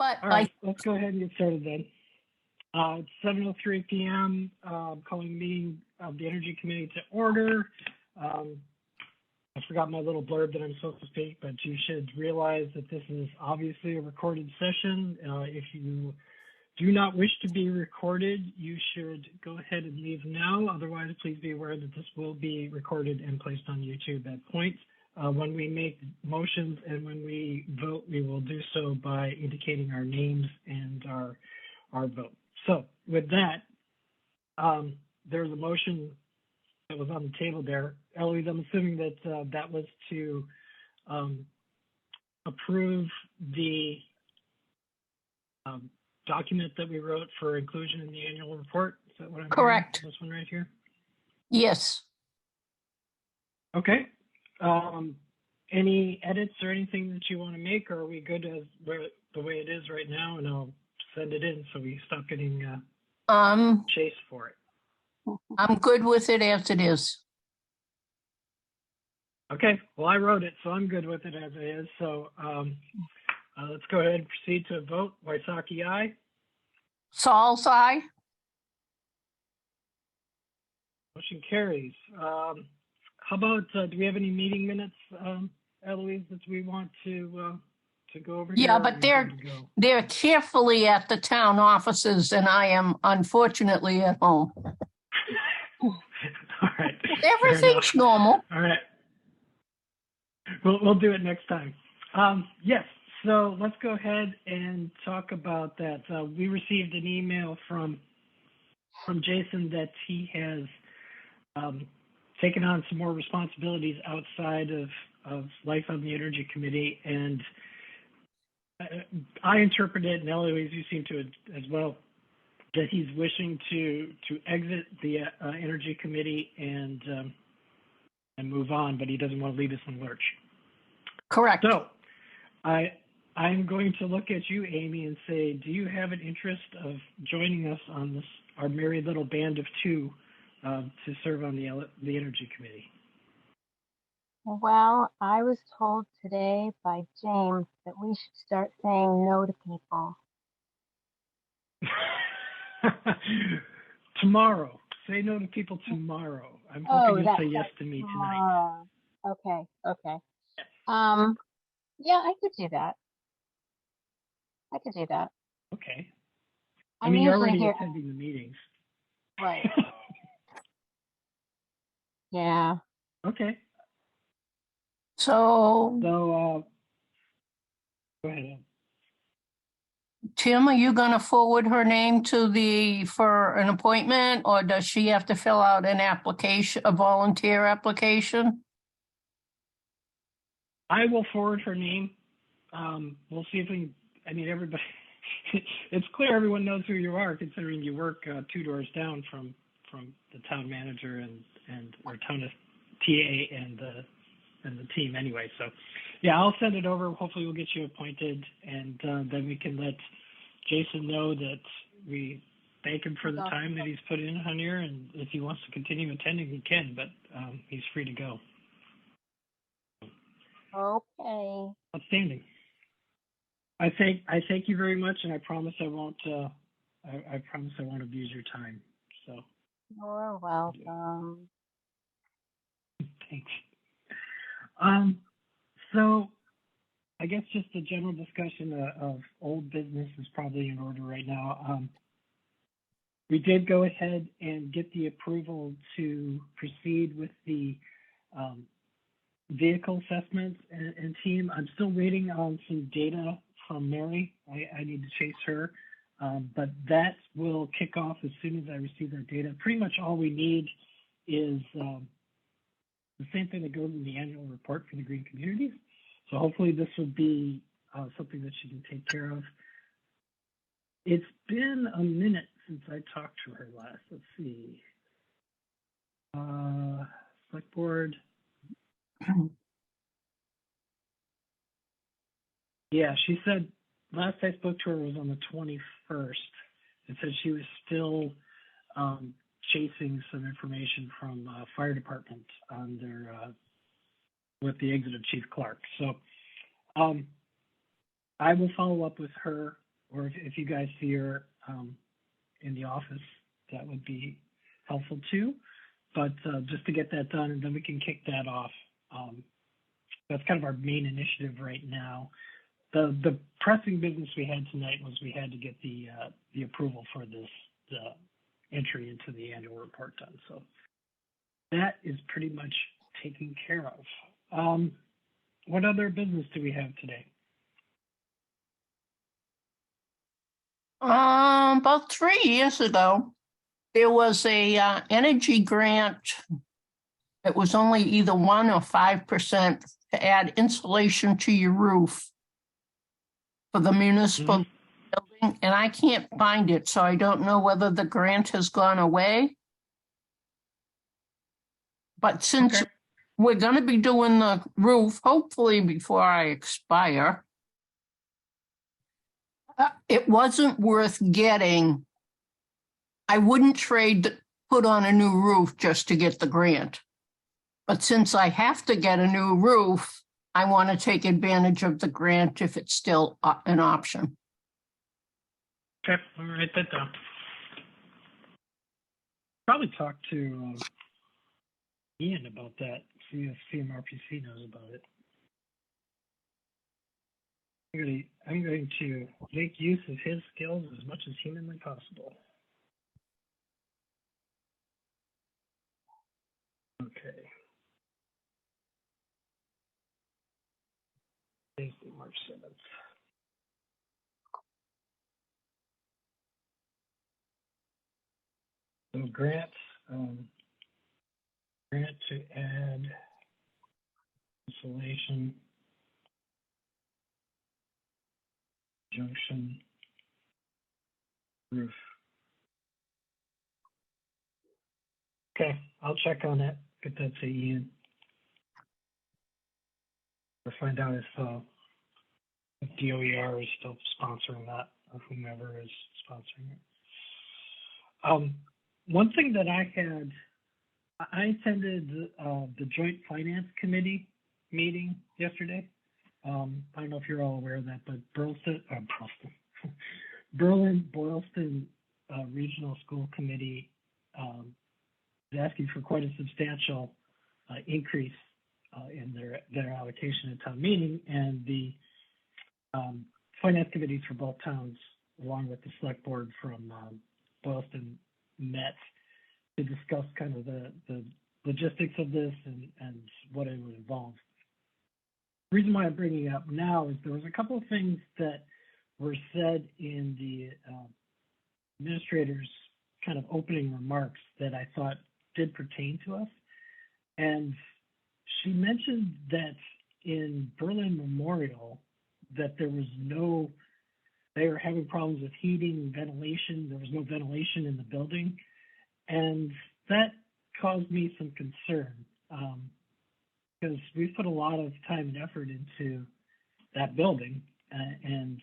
But All right, let's go ahead and get started then. It's 7:03 p.m. Calling meeting of the Energy Committee to order. I forgot my little blurb that I'm supposed to speak, but you should realize that this is obviously a recorded session. If you do not wish to be recorded, you should go ahead and leave now. Otherwise, please be aware that this will be recorded and placed on YouTube at points. When we make motions and when we vote, we will do so by indicating our names and our vote. So with that, there's a motion that was on the table there. Eloise, I'm assuming that that was to approve the document that we wrote for inclusion in the annual report. Is that what I'm correct. hearing? This one right here? Yes. Okay. Any edits or anything that you want to make, or are we good as the way it is right now? And I'll send it in so we stop getting chased for it. I'm good with it as it is. Okay. Well, I wrote it, so I'm good with it as it is. So let's go ahead and proceed to a vote. Wysocki, aye. Saul's aye. Motion carries. How about, do we have any meeting minutes, Eloise, that we want to go over? Yeah, here, but they're carefully at the town offices, and I am unfortunately at home. All right. Everything's normal. All right. We'll do it next time. Yes. So let's go ahead and talk about that. We received an email from Jason that he has taken on some more responsibilities outside of life on the Energy Committee, and I interpret it, and Eloise, you seem to as well, that he's wishing to exit the Energy Committee and move on, but he doesn't want to leave us in lurch. Correct. So I'm going to look at you, Amy, and say, do you have an interest of joining us on this, our merry little band of two, to serve on the Energy Committee? Well, I was told today by James that we should start saying no to people. Tomorrow. Say no to people tomorrow. I'm hoping you'll say yes to me tonight. Okay. Yeah, I could do that. Okay. I'm you're already here. attending the meetings. Right. Yeah. Okay. So, go ahead. Tim, are you going to forward her name for an appointment, or does she have to fill out an application, a volunteer application? I will forward her name. We'll see if we can, everybody, it's clear everyone knows who you are, considering you work 2 doors down from the town manager or town TA and the team anyway. So yeah, I'll send it over. Hopefully we'll get you appointed, and then we can let Jason know that we thank him for the time that he's put in on here, and if he wants to continue attending, he can, but he's free to go. Okay. Outstanding. I thank you very much, and I promise I won't abuse your time. So You're welcome. Thanks. So I guess just a general discussion of old business is probably in order right now. We did go ahead and get the approval to proceed with the vehicle assessments and team. I'm still waiting on some data from Mary. I need to chase her, but that will kick off as soon as I receive that data. Pretty much all we need is the same thing that goes in the annual report for the green communities. So hopefully this will be something that she can take care of. It's been a minute since I talked to her last. Let's see. Select board. Yeah, she said last I spoke to her was on the 21st. It said she was still chasing some information from fire department on their with the exit of Chief Clark. So I will follow up with her or if you guys see her in the office, that would be helpful too. But just to get that done, and then we can kick that off. That's kind of our main initiative right now. The pressing business we had tonight was we had to get the approval for this entry into the annual report done. So that is pretty much taken care of. What other business do we have today? About 3 years ago, there was a energy grant. It was only either 1 or 5% to add insulation to your roof for the municipal building, and I can't find it, so I don't know whether the grant has gone away. But since Okay. we're going to be doing the roof, hopefully before I expire, it wasn't worth getting. I wouldn't put on a new roof just to get the grant. But since I have to get a new roof, I want to take advantage of the grant if it's still an option. Okay, I'll write that down. Probably talk to Ian about that, see if CMRPC knows about it. I'm going to make use of his skills as much as humanly possible. Okay. Thursday, March 7th. So grant to add insulation junction roof. Okay, I'll check on that. Get that to Ian. Or find out if DOER is still sponsoring that, or whomever is sponsoring it. One thing that I attended the Joint Finance Committee meeting yesterday. I don't know if you're all aware of that, but Berlin-Boylston Regional School Committee is asking for quite a substantial increase in their allocation at town meeting, and the finance committees for both towns, along with the select board from Boylston, met to discuss kind of the logistics of this and what it would involve. The reason why I'm bringing it up now is there was a couple of things that were said in the administrator's kind of opening remarks that I thought did pertain to us. And she mentioned that in Berlin Memorial that they were having problems with heating, ventilation. There was no ventilation in the building. And that caused me some concern because we've put a lot of time and effort into that building. And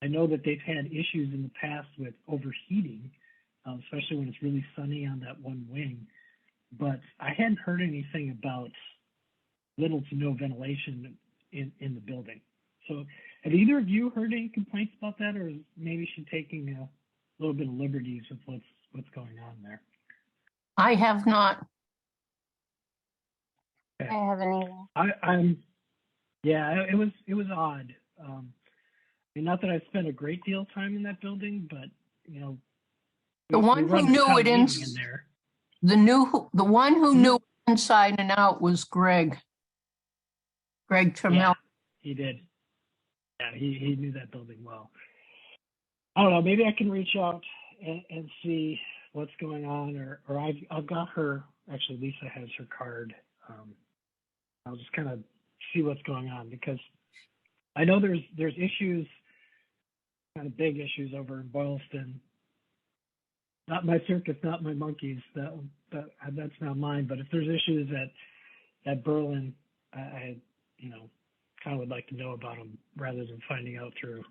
I know that they've had issues in the past with overheating, especially when it's really sunny on that one wing. But I hadn't heard anything about little to no ventilation in the building. So have either of you heard any complaints about that, or is maybe she taking a little bit of liberties with what's going on there? I have not. Okay. I haven't either. Yeah, it was odd. I mean, not that I spent a great deal of time in that building, but you know, The one who knew it in there. The one who knew it inside and out was Greg Trammell. Yeah, he did. Yeah, he knew that building well. I don't know. Maybe I can reach out and see what's going on, or I've got her. Actually, Lisa has her card. I'll just kind of see what's going on, because I know there's issues, kind of big issues over in Boylston. Not my circus, not my monkeys. That's not mine. But if there's issues at Berlin, I kind of would like to know about them rather than finding out through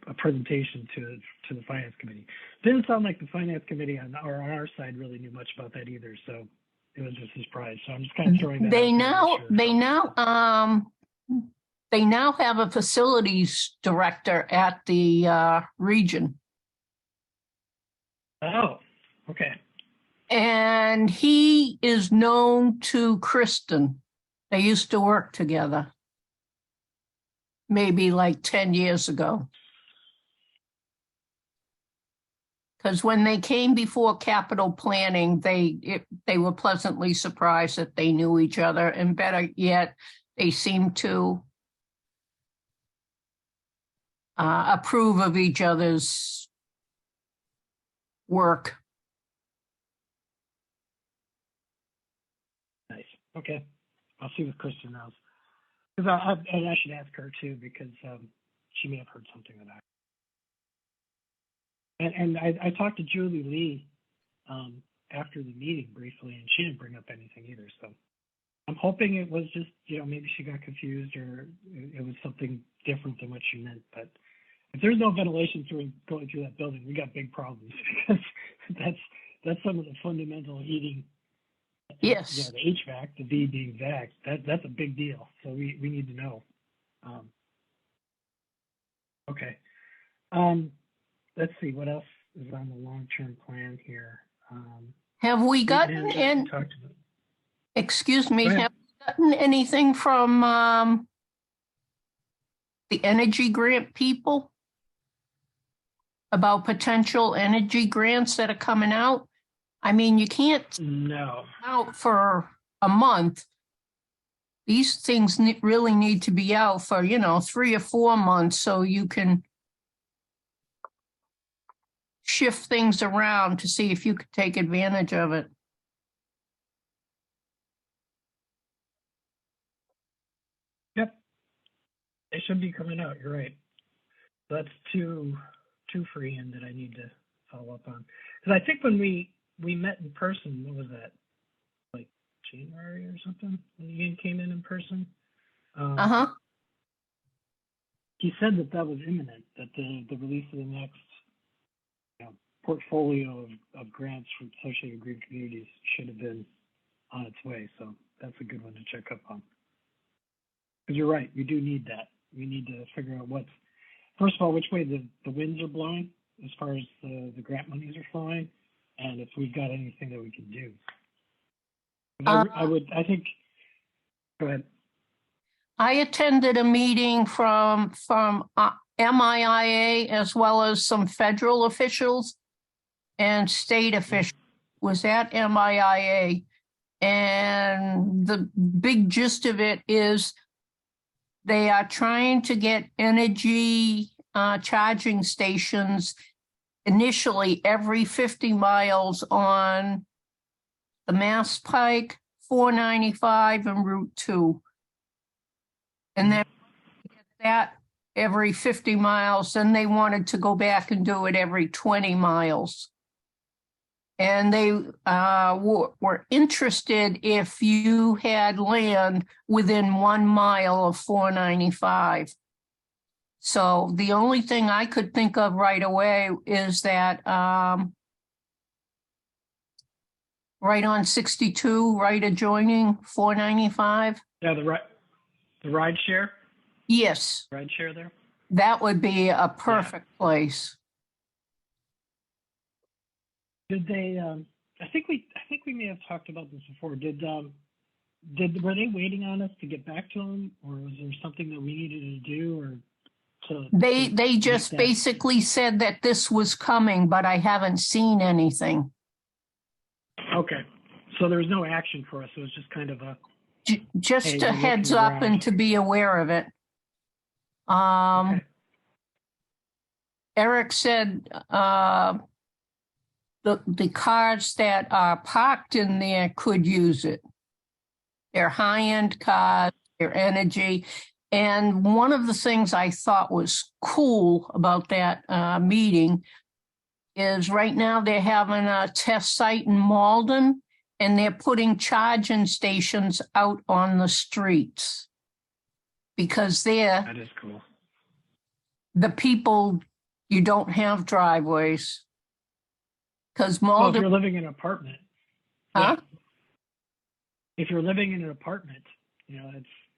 a presentation to the finance committee. Didn't sound like the finance committee on our side really knew much about that either. So it was just a surprise. So I'm just kind of throwing that out there. they now have a facilities director at the region. Oh, okay. And he is known to Kristen. They used to work together. Maybe like 10 years ago. Because when they came before capital planning, they were pleasantly surprised that they knew each other. And better yet, they seemed to approve of each other's work. Nice. Okay. I'll see what Kristen knows. Because I should ask her too, because she may have heard something that I talked to Julie Lee after the meeting briefly, and she didn't bring up anything either. So I'm hoping it was just, maybe she got confused or it was something different than what she meant. But if there's no ventilation going through that building, we got big problems because that's some of the fundamental heating. Yes. The HVAC, the V being VAC, that's a big deal. So we need to know. Okay. Let's see what else is on the long-term plan here. Have we gotten in? Excuse me. Have we gotten anything from the energy grant people about potential energy grants that are coming out? I mean, you can't out for a month. These things really need to be out for, 3 or 4 months so you can shift things around to see if you could take advantage of it. Yep. They should be coming out. You're right. That's two free in that I need to follow up on. Because I think when we met in person, what was that? Like January or something? When you came in person? He said that was imminent, that the release of the next portfolio of grants from Associated Green Communities should have been on its way. So that's a good one to check up on. Because you're right, we do need that. We need to figure out first of all, which way the winds are blowing as far as the grant monies are flowing, and if we've got anything that we can do. I think, go ahead. I attended a meeting from MIA as well as some federal officials and state officials. Was at MIA, and the big gist of it is they are trying to get energy charging stations initially every 50 miles on the Mass Pike, 495, and Route 2. And then that every 50 miles, then they wanted to go back and do it every 20 miles. And they were interested if you had land within 1 mile of 495. So the only thing I could think of right away is that right on 62, right adjoining 495. Yeah, the ride share? Yes. Ride share there? That would be a perfect place. Did they? I think we may have talked about this before. Were they waiting on us to get back to them, or was there something that we needed to do, or to? They just basically said that this was coming, but I haven't seen anything. Okay, so there was no action for us. It was just kind of a just a heads up and to be aware of it. Okay. Eric said the cars that are parked in there could use it. They're high-end cars, they're energy. And one of the things I thought was cool about that meeting is right now they're having a test site in Malden, and they're putting charging stations out on the streets. Because that is cool. The people, you don't have driveways. Because Well, if Malden, you're living in an apartment. huh? If you're living in an apartment,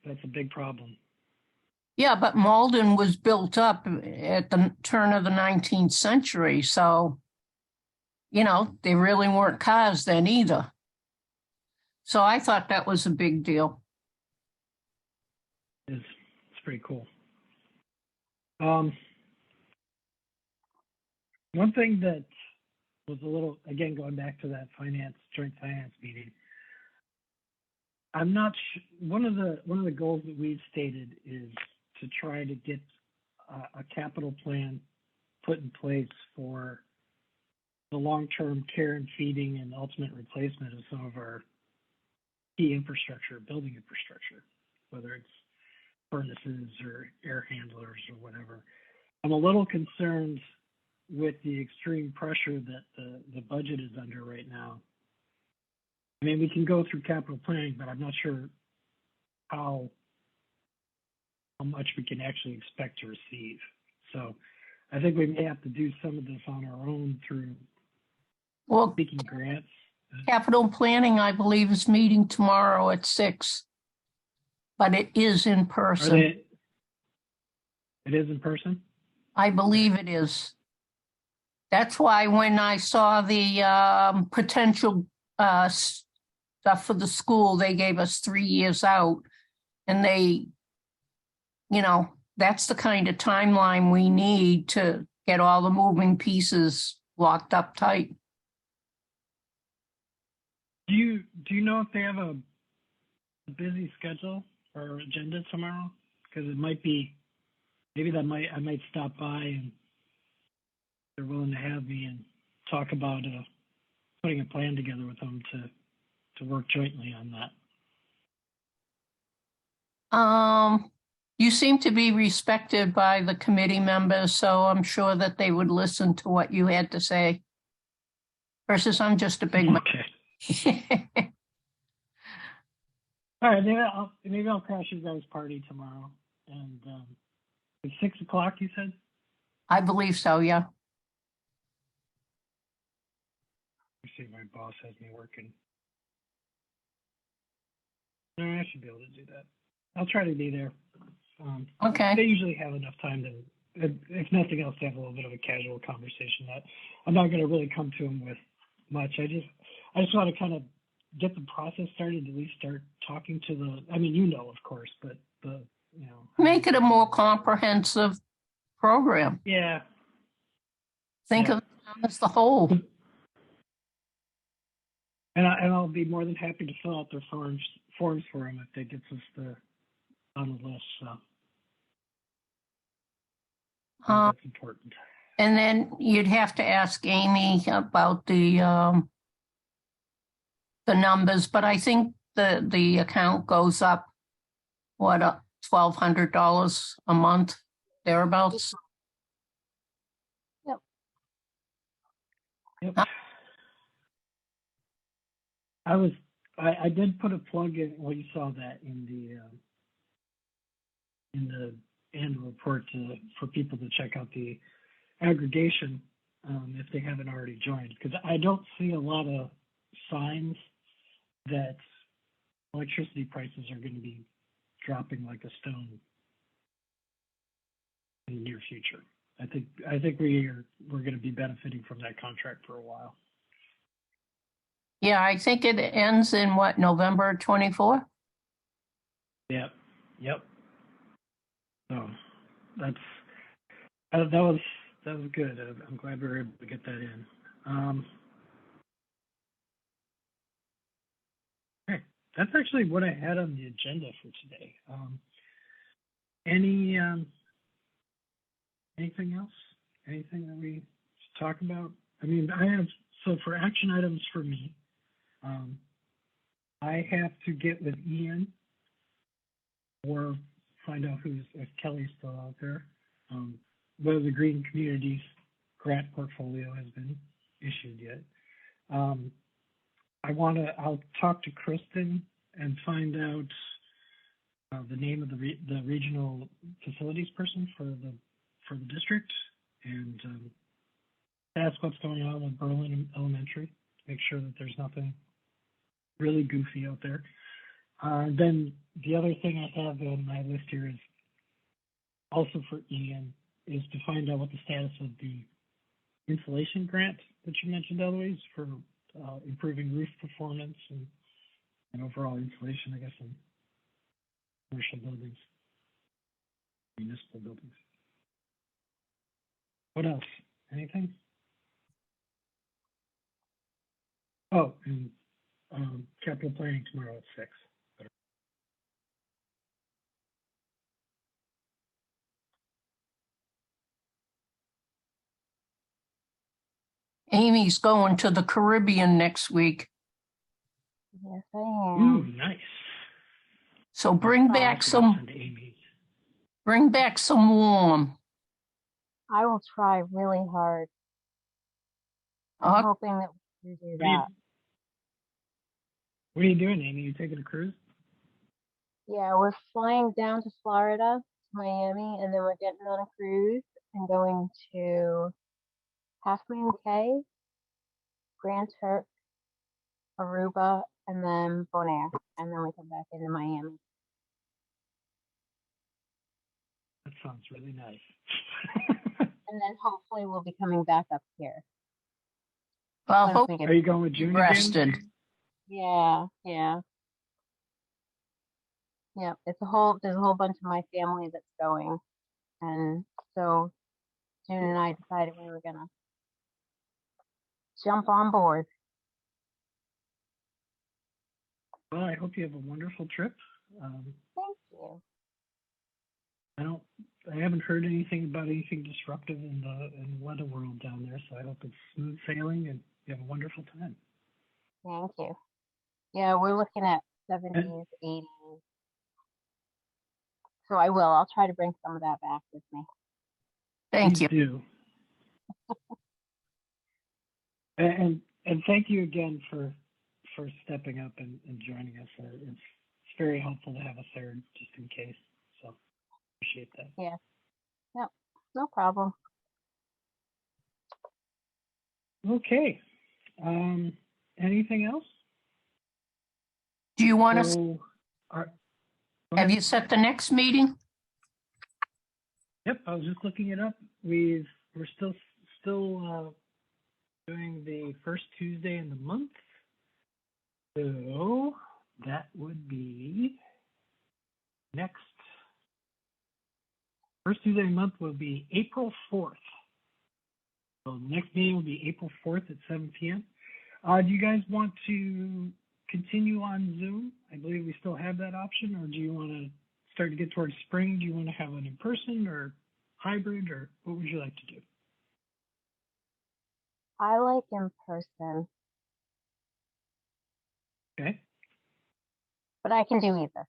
that's a big problem. Yeah, but Malden was built up at the turn of the 19th century, so, they really weren't cars then either. So I thought that was a big deal. It's pretty cool. One thing that was a little, again, going back to that joint finance meeting, I'm not one of the goals that we've stated is to try to get a capital plan put in place for the long-term care and feeding and ultimate replacement of some of our key infrastructure, building infrastructure, whether it's furnaces or air handlers or whatever. I'm a little concerned with the extreme pressure that the budget is under right now. I mean, we can go through capital planning, but I'm not sure how much we can actually expect to receive. So I think we may have to do some of this on our own through seeking grants. Capital planning, I believe, is meeting tomorrow at 6, but it is in person. It is in person? I believe it is. That's why when I saw the potential stuff for the school, they gave us 3 years out. And that's the kind of timeline we need to get all the moving pieces locked up tight. Do you know if they have a busy schedule or agenda tomorrow? Because it might be, maybe I might stop by and they're willing to have me and talk about putting a plan together with them to work jointly on that. You seem to be respected by the committee members, so I'm sure that they would listen to what you had to say. Versus I'm just a big Okay. All right, maybe I'll crash your guys' party tomorrow. And it's 6 o'clock, you said? I believe so, yeah. Let me see, my boss has me working. No, I should be able to do that. I'll try to be there. Okay. They usually have enough time to, if nothing else, to have a little bit of a casual conversation. That I'm not going to really come to them with much. I just want to kind of get the process started, at least start talking to of course, but Make it a more comprehensive program. Yeah. Think of it as the whole. And I'll be more than happy to fill out their forms for them if that gets us on the list. So that's important. And then you'd have to ask Amy about the numbers, but I think the account goes up, $1,200 a month, thereabouts. Yep. I did put a plug in. Well, you saw that in the annual report for people to check out the aggregation if they haven't already joined, because I don't see a lot of signs that electricity prices are going to be dropping like a stone in the near future. I think we're going to be benefiting from that contract for a while. Yeah, I think it ends in November 24? Yep. So that was good. I'm glad we were able to get that in. Okay, that's actually what I had on the agenda for today. Anything else? Anything that we should talk about? I mean, for action items for me, I have to get with Ian or find out if Kelly's still out there. Whether the Green Communities grant portfolio has been issued yet. I'll talk to Kristen and find out the name of the regional facilities person for the district, and ask what's going on with Berlin Elementary. Make sure that there's nothing really goofy out there. Then the other thing I have on my list here is also for Ian, is to find out what the status of the insulation grant that you mentioned, Eloise, for improving roof performance and overall insulation, I guess, in commercial buildings, municipal buildings. What else? Anything? Oh, and capital planning tomorrow at 6. Amy's going to the Caribbean next week. Yes, I Ooh, am. nice. So bring Oh, back Send some Amy's. warm. I will try really hard. I'm Uh, hoping that we can do What are you, that. what are you doing, Amy? You taking a cruise? Yeah, we're flying down to Florida, Miami, and then we're getting on a cruise and going to Half Moon Cay, Grand Turk, Aruba, and then Bonaire, and then we come back into Miami. That sounds really nice. And then hopefully we'll be coming back up here well, once hope we get Are you going with June again? rested. Yeah. Yeah, there's a whole bunch of my family that's going. And so June and I decided we were gonna jump on board. Well, I hope you have a wonderful trip. Thank you. I haven't heard anything about anything disruptive in the weather world down there, so I hope it's smooth sailing and you have a wonderful time. Thank you. Yeah, we're looking at 70s, 80s. So I'll try to bring some of that back with me. Thank you. Please do. And thank you again for stepping up and joining us. It's very helpful to have a third just in case. So appreciate that. Yeah. Yep. No problem. Okay. Anything else? Do you want us, So, go have ahead. you set the next meeting? Yep, I was just looking it up. We're still doing the first Tuesday in the month. So that would be next. First Tuesday of the month will be April 4th. So the next meeting will be April 4th at 7 p.m. Do you guys want to continue on Zoom? I believe we still have that option, or do you want to start to get towards spring? Do you want to have an in-person or hybrid, or what would you like to do? I like in person, Okay. but I can do either.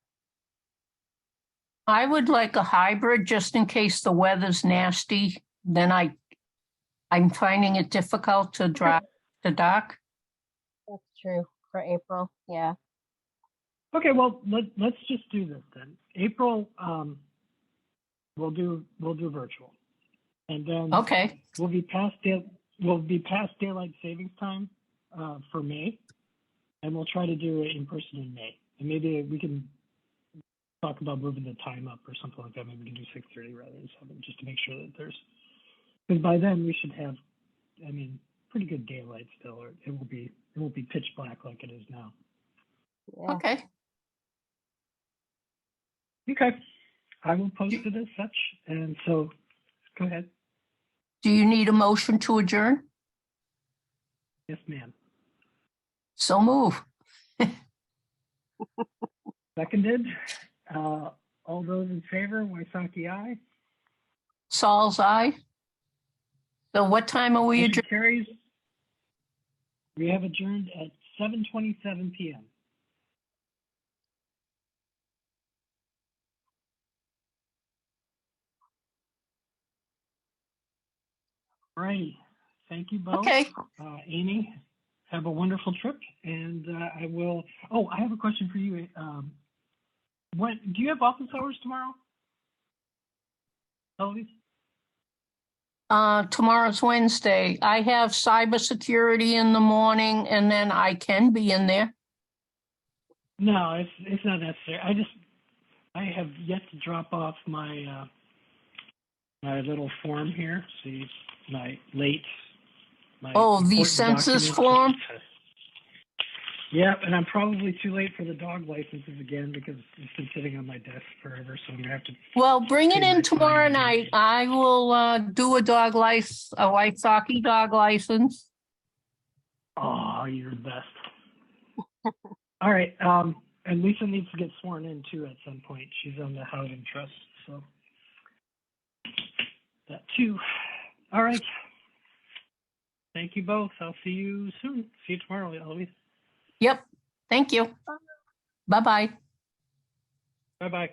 I would like a hybrid just in case the weather's nasty. Then I'm finding it difficult to drive to dock. That's true for April. Yeah. Okay, well let's just do this then. April, we'll do virtual, and then Okay, we'll be past daylight savings time for May, and we'll try to do it in person in May. And maybe we can talk about moving the time up or something like that. Maybe we can do 6:30 rather than 7, just to make sure that because by then we should have, pretty good daylight still, or it won't be pitch black like it is now. Yeah. okay. Okay, I will post it as such, and so go ahead. Do you need a motion to adjourn? Yes, ma'am. So move. Seconded. All those in favor, Wysocki, aye. Saul's eye. So what time are we Motion adjourned? carries. We have adjourned at 7:27 p.m. Alrighty. Thank you both. Okay, Amy, have a wonderful trip, and I will. Oh, I have a question for you. What do you have office hours tomorrow? Eloise? tomorrow's Wednesday. I have cybersecurity in the morning and then I can be in there. No, it's not necessary. I have yet to drop off my my little form here. See my late. My Oh, the important census documents. form? Yep, and I'm probably too late for the dog licenses again because it's been sitting on my desk forever. So I'm gonna have to. Well, bring it pay in my tomorrow fine. night. I will do a Wysocki dog license. Oh, you're the best. All right. And Lisa needs to get sworn in too at some point. She's on the housing trust, so that too. All right. Thank you both. I'll see you soon. See you tomorrow, Eloise. Yep. Thank you. Bye-bye. Bye-bye.